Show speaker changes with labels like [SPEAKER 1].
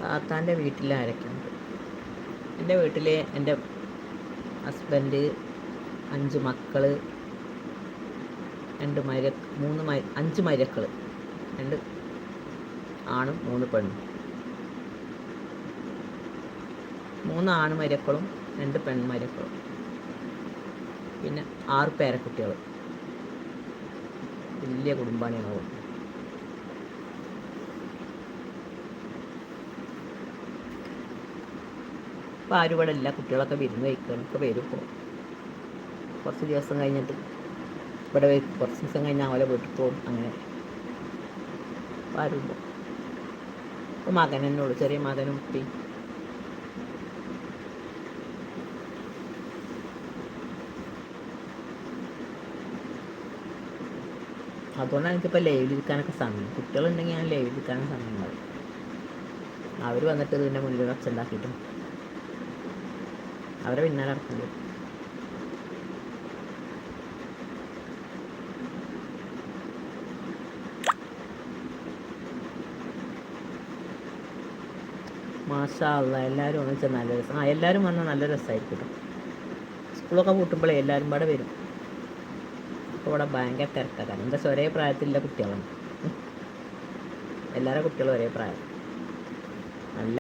[SPEAKER 1] താത്താൻ്റെ വീട്ടിൽ ആരൊക്കെയുണ്ട്? എൻ്റെ വീട്ടിൽ എൻ്റെ ഹസ്ബൻഡ്, 5 മക്കൾ, 5 മരുക്കൾ, 2 ആണും 3 പെണ്ണും. 3 ആൺമരുക്കളും 2 പെൺമരുക്കളും. പിന്നെ 6 പേരക്കുട്ടികൾ. വലിയ കുടുംബമാണ് ഞങ്ങൾ. ഇപ്പോൾ ആരും ഇവിടെ ഇല്ല. കുട്ടികളൊക്കെ വിരുന്ന് കഴിക്കണം. ഇപ്പോൾ വരും. ഇപ്പോൾ കുറച്ച് ദിവസം കഴിഞ്ഞിട്ട് ഇവിടെ കുറച്ച് ദിവസം കഴിഞ്ഞാൽ അവരെ വീട്ടിൽ പോകും. അങ്ങനെ ഇപ്പോൾ ആരുമില്ല. ഇപ്പോൾ മകൻ തന്നെ ഉള്ളൂ, ചെറിയ മകനും കുട്ടി. അതുകൊണ്ടാണ് എനിക്കിപ്പോൾ ലൈവിലിരിക്കാനൊക്കെ സമയം. കുട്ടികളുണ്ടെങ്കിൽ ഞാൻ ലൈവിലിരിക്കാനും സമയം ഉണ്ടാവും. അവർ വന്നിട്ട് ഇതിൻ്റെ മുന്നിൽ ഒച്ച ഉണ്ടാക്കിയിട്ടും അവരെ പിന്നാലെ നടക്കില്ല. മാഷാ അല്ലാഹ്, എല്ലാവരും ഒന്നിച്ചാൽ നല്ല രസം. എല്ലാവരും വന്നാൽ നല്ല രസമായിരിക്കും കേട്ടോ. സ്കൂളൊക്കെ പൂട്ടുമ്പോഴേ എല്ലാവരും ഇവിടെ വരും. ഇപ്പോൾ ഇവിടെ ഭയങ്കര തിരക്കാണ്. എന്താ വെച്ചാൽ ഒരേ പ്രായത്തിലുള്ള കുട്ടികളാണ്. എല്ലാവരുടെ കുട്ടികളും ഒരേ പ്രായം.